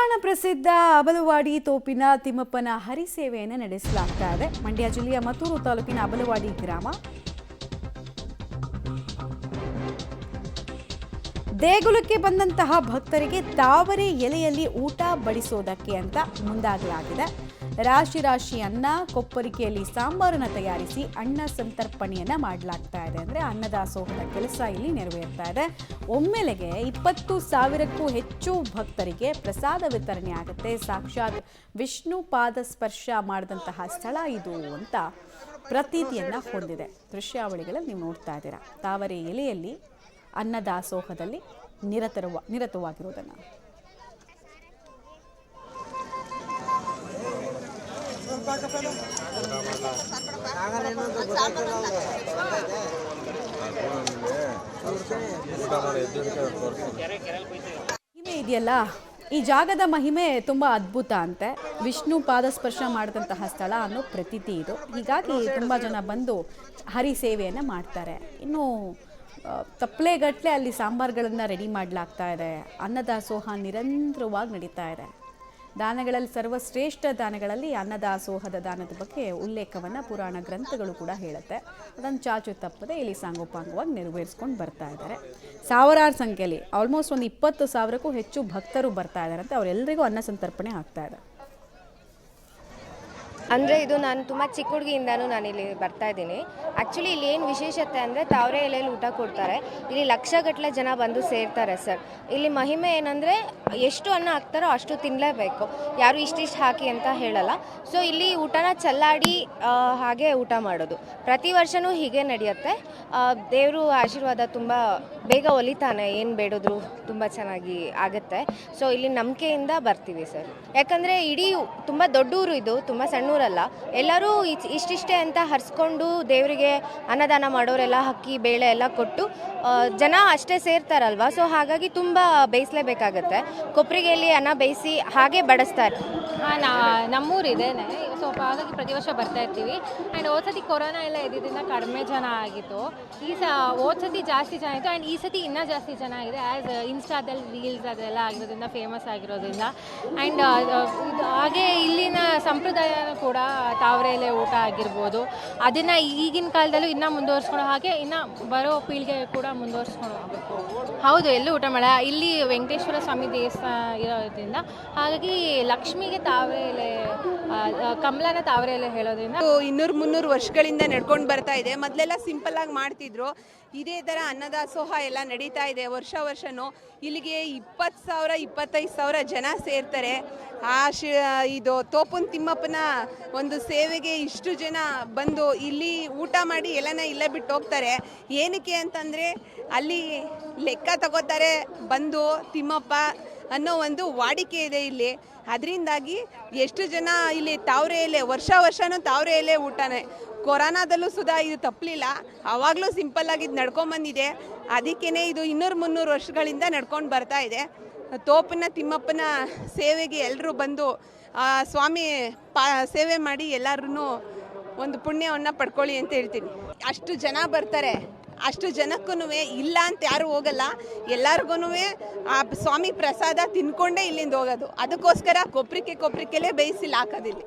ಪುರಾಣ ಪ್ರಸಿದ್ಧ ಅಬಲವಾಡಿ ತೋಪಿನ ತಿಮ್ಮಪ್ಪನ ಹರಿಸೇವೆಯನ್ನು ನಡೆಸಲಾಗ್ತಾ ಇದೆ. ಮಂಡ್ಯ ಜಿಲ್ಲೆಯ ಮತ್ತೂರು ತಾಲೂಕಿನ ಅಬಲವಾಡಿ ಗ್ರಾಮ ದೇಗುಲಕ್ಕೆ ಬಂದಂತಹ ಭಕ್ತರಿಗೆ ತಾವರೆ ಎಲೆಯಲ್ಲಿ ಊಟ ಬಡಿಸೋದಕ್ಕೆ ಅಂತ ಮುಂದಾಗಲಾಗಿದೆ. ರಾಶಿ ರಾಶಿ ಅನ್ನ, ಕೊಪ್ಪರಿಕೆಯಲ್ಲಿ ಸಾಂಬಾರನ್ನು ತಯಾರಿಸಿ ಅನ್ನ ಸಂತರ್ಪಣೆಯನ್ನ ಮಾಡಲಾಗ್ತಾ ಇದೆ. ಅಂದರೆ ಅನ್ನದಾಸೋಹದ ಕೆಲಸ ಇಲ್ಲಿ ನೆರವೇರ್ತಾ ಇದೆ. ಒಮ್ಮೆಲೆಗೆ 20,000ಕ್ಕೂ ಹೆಚ್ಚು ಭಕ್ತರಿಗೆ ಪ್ರಸಾದ ವಿತರಣೆ ಆಗುತ್ತೆ. ಸಾಕ್ಷಾತ್ ವಿಷ್ಣು ಪಾದ ಸ್ಪರ್ಶ ಮಾಡಿದಂತಹ ಸ್ಥಳ ಇದು ಅಂತ ಪ್ರತೀತಿಯನ್ನ ಹೊಂದಿದೆ. ದೃಶ್ಯಾವಳಿಗಳಲ್ಲಿ ನೀವು ನೋಡ್ತಾ ಇದ್ದೀರಾ ತಾವರೆ ಎಲೆಯಲ್ಲಿ ಅನ್ನದಾಸೋಹದಲ್ಲಿ ನಿರತವಾಗಿರುವುದನ್ನು. ಮಹಿಮೆ ಇದೆಯಲ್ಲ, ಈ ಜಾಗದ ಮಹಿಮೆ ತುಂಬಾ ಅದ್ಭುತ ಅಂತೆ. ವಿಷ್ಣು ಪಾದ ಸ್ಪರ್ಶ ಮಾಡಿದಂತಹ ಸ್ಥಳ ಅನ್ನೋ ಪ್ರತೀತಿ ಇದು. ಹೀಗಾಗಿ ತುಂಬಾ ಜನ ಬಂದು ಹರಿ ಸೇವೆಯನ್ನ ಮಾಡ್ತಾರೆ. ಇನ್ನು ತಪ್ಪಲೆಗಟ್ಟಲೆ ಅಲ್ಲಿ ಸಾಂಬಾರುಗಳನ್ನು ರೆಡಿ ಮಾಡಲಾಗ್ತಾ ಇದೆ. ಅನ್ನದಾಸೋಹ ನಿರಂತರವಾಗಿ ನಡೀತಾ ಇದೆ. ದಾನಗಳಲ್ಲಿ ಸರ್ವಶ್ರೇಷ್ಠ ದಾನಗಳಲ್ಲಿ ಅನ್ನದಾಸೋಹದ ದಾನದ ಬಗ್ಗೆ ಉಲ್ಲೇಖವನ್ನು ಪುರಾಣ ಗ್ರಂಥಗಳು ಕೂಡ ಹೇಳುತ್ತೆ. ಅದನ್ನು ಚಾಚು ತಪ್ಪದೆ ಇಲ್ಲಿ ಸಾಂಗೋಪಾಂಗವಾಗಿ ನೆರವೇರಿಸ್ಕೊಂಡು ಬರ್ತಾ ಇದ್ದಾರೆ. ಸಾವಿರಾರು ಸಂಖ್ಯೆಯಲ್ಲಿ ಆಲ್ಮೋಸ್ಟ್ ಒಂದು 20,000ಕ್ಕೂ ಹೆಚ್ಚು ಭಕ್ತರು ಬರ್ತಾ ಇದ್ದಾರೆ ಅಂತ. ಅವರೆಲ್ಲರಿಗೂ ಅನ್ನ ಸಂತರ್ಪಣೆ ಆಗ್ತಾ ಇದೆ. ಅಂದರೆ ಇದು ನಾನು ತುಂಬ ಚಿಕ್ಕ ಹುಡುಗಿಯಿಂದನೂ ನಾನಿಲ್ಲಿ ಬರ್ತಾ ಇದ್ದೀನಿ. ಆ್ಯಕ್ಚುಲಿ ಇಲ್ಲಿ ಏನು ವಿಶೇಷತೆ ಅಂದರೆ ತಾವರೆ ಎಲೆಯಲ್ಲಿ ಊಟ ಕೊಡ್ತಾರೆ. ಇಲ್ಲಿ ಲಕ್ಷಗಟ್ಟಲೆ ಜನ ಬಂದು ಸೇರ್ತಾರೆ ಸರ್. ಇಲ್ಲಿ ಮಹಿಮೆ ಏನಂದರೆ ಎಷ್ಟು ಅನ್ನ ಹಾಕ್ತಾರೋ ಅಷ್ಟು ತಿನ್ನಲೇಬೇಕು, ಯಾರು ಇಷ್ಟಿಷ್ಟು ಹಾಕಿ ಅಂತ ಹೇಳಲ್ಲ. ಸೊ ಇಲ್ಲಿ ಊಟನ ಚೆಲ್ಲಾಡಿ ಹಾಗೆ ಊಟ ಮಾಡೋದು ಪ್ರತಿ ವರ್ಷವೂ ಹೀಗೆ ನಡೆಯುತ್ತೆ. ದೇವರು ಆಶೀರ್ವಾದ ತುಂಬ ಬೇಗ ಒಲಿತಾನೆ, ಏನು ಬೇಡಿದ್ರು ತುಂಬ ಚೆನ್ನಾಗಿ ಆಗುತ್ತೆ. ಸೊ ಇಲ್ಲಿ ನಂಬಿಕೆಯಿಂದ ಬರ್ತೀವಿ ಸರ್. ಯಾಕಂದರೆ ಇಡೀ ತುಂಬ ದೊಡ್ಡ ಊರು, ಇದು ತುಂಬ ಸಣ್ಣ ಊರಲ್ಲ. ಎಲ್ಲರೂ ಇಷ್ಟಿಷ್ಟೇ ಅಂತ ಹರಿಸ್ಕೊಂಡು ದೇವರಿಗೆ ಅನ್ನದಾನ ಮಾಡೋರೆಲ್ಲ ಅಕ್ಕಿ ಬೇಳೆ ಎಲ್ಲ ಕೊಟ್ಟು ಜನ ಅಷ್ಟೇ ಸೇರ್ತಾರಲ್ವ. ಸೊ ಹಾಗಾಗಿ ತುಂಬ ಬೇಯಿಸಲೇಬೇಕಾಗತ್ತೆ. ಕೊಪ್ಪರಿಗೆಯಲ್ಲಿ ಅನ್ನ ಬೇಯಿಸಿ ಹಾಗೆ ಬಡಿಸ್ತಾರೆ. ನಮ್ಮೂರಿದೆ, ಸೊ ಹಾಗಾಗಿ ಪ್ರತಿ ವರ್ಷ ಬರ್ತಾ ಇರ್ತೀವಿ. ಆ್ಯಂಡ್ ಹೋದ ಸತಿ ಕೊರೋನಾ ಎಲ್ಲ ಇದ್ದಿದ್ದರಿಂದ ಕಡಿಮೆ ಜನ ಆಗಿತ್ತು. ಹೋದ ಸತಿ ಜಾಸ್ತಿ ಜನ ಆಯಿತು. ಆ್ಯಂಡ್ ಈ ಸತಿ ಇನ್ನೂ ಜಾಸ್ತಿ ಜನ ಆಗಿದೆ. ಆ್ಯಸ್ ಇನ್ಸ್ಟಾದಲ್ಲಿ ರೀಲ್ಸ್ ಅದೆಲ್ಲ ಆಗಿರೋದ್ರಿಂದ, ಫೇಮಸ್ ಆಗಿರೋದ್ರಿಂದ. ಆ್ಯಂಡ್ ಇದು ಹಾಗೆ ಇಲ್ಲಿನ ಸಂಪ್ರದಾಯನೂ ಕೂಡ ತಾವರೆ ಎಲೆ ಊಟ ಆಗಿರ್ಬೋದು, ಅದನ್ನು ಈಗಿನ ಕಾಲದಲ್ಲೂ ಇನ್ನೂ ಮುಂದುವರ್ಸ್ಕೊಳ್ಳೋ ಹಾಗೆ ಇನ್ನು ಬರೋ ಪೀಳಿಗೆ ಕೂಡ ಮುಂದುವರ್ಸ್ಕೊಂಡು ಹೋಗಬೇಕು. ಹೌದು, ಎಲ್ಲೂ ಊಟ ಮಾಡ. ಇಲ್ಲಿ ವೆಂಕಟೇಶ್ವರ ಸ್ವಾಮಿ ದೇವಸ್ಥಾನ ಇರೋದ್ರಿಂದ ಹಾಗಾಗಿ ಲಕ್ಷ್ಮಿಗೆ ತಾವರೆ ಎಲೆ, ಕಮಲನ ತಾವರೆ ಎಲೆ ಹೇಳೋದ್ರಿಂದ 200-300 ವರ್ಷಗಳಿಂದ ನಡ್ಕೊಂಡು ಬರ್ತಾ ಇದೆ. ಮೊದಲೆಲ್ಲ ಸಿಂಪಲ್ ಆಗಿ ಮಾಡ್ತಿದ್ರು. ಇದೇ ಥರ ಅನ್ನದಾಸೋಹ ಎಲ್ಲ ನಡೀತಾ ಇದೆ ವರ್ಷನೂ. ಇಲ್ಲಿಗೆ 20,000 25,000 ಜನ ಸೇರ್ತಾರೆ. ಇದು ತೋಪುನ್ ತಿಮ್ಮಪ್ಪನ ಒಂದು ಸೇವೆಗೆ ಇಷ್ಟು ಜನ ಬಂದು ಇಲ್ಲಿ ಊಟ ಮಾಡಿ ಎಲ್ಲನ ಇಲ್ಲೇ ಬಿಟ್ಟು ಹೋಗ್ತಾರೆ. ಏನಕ್ಕೆ ಅಂತಂದರೆ ಅಲ್ಲಿ ಲೆಕ್ಕ ತಗೋತಾರೆ ಬಂದು ತಿಮ್ಮಪ್ಪ ಅನ್ನೋ ಒಂದು ವಾಡಿಕೆ ಇದೆ ಇಲ್ಲಿ. ಅದರಿಂದಾಗಿ ಎಷ್ಟು ಜನ ಇಲ್ಲಿ ತಾವರೆ ಎಲೆ ವರ್ಷನೂ ತಾವರೆ ಎಲೆ ಊಟನೇ. ಕೊರೋನಾದಲ್ಲೂ ಸುಧಾ ಇದು ತಪ್ಪಲಿಲ್ಲ. ಆವಾಗಲೂ ಸಿಂಪಲ್ಲಾಗಿ ಇದು ನಡ್ಕೊಂಬಂದಿದೆ. ಅದಕ್ಕೇ ಇದು 200-300 ವರ್ಷಗಳಿಂದ ನಡ್ಕೊಂಡು ಬರ್ತಾ ಇದೆ. ತೋಪಿನ ತಿಮ್ಮಪ್ಪನ ಸೇವೆಗೆ ಎಲ್ಲರೂ ಬಂದು ಸ್ವಾಮಿ ಸೇವೆ ಮಾಡಿ ಎಲ್ಲರೂ ಒಂದು ಪುಣ್ಯವನ್ನು ಪಡ್ಕೊಳ್ಳಿ ಅಂತ ಹೇಳ್ತೀನಿ. ಅಷ್ಟು ಜನ ಬರ್ತಾರೆ. ಅಷ್ಟು ಜನಕ್ಕೂ ಇಲ್ಲ ಅಂತ ಯಾರು ಹೋಗಲ್ಲ. ಎಲ್ಲರಿಗೂ ಆ ಸ್ವಾಮಿ ಪ್ರಸಾದ ತಿನ್ಕೊಂಡೇ ಇಲ್ಲಿಂದ ಹೋಗೋದು. ಅದಕ್ಕೋಸ್ಕರ ಕೊಪ್ಪರಿಕೆಲೇ ಬೇಯಿಸಿಲ್ಲ ಹಾಕೋದಿಲ್ಲ.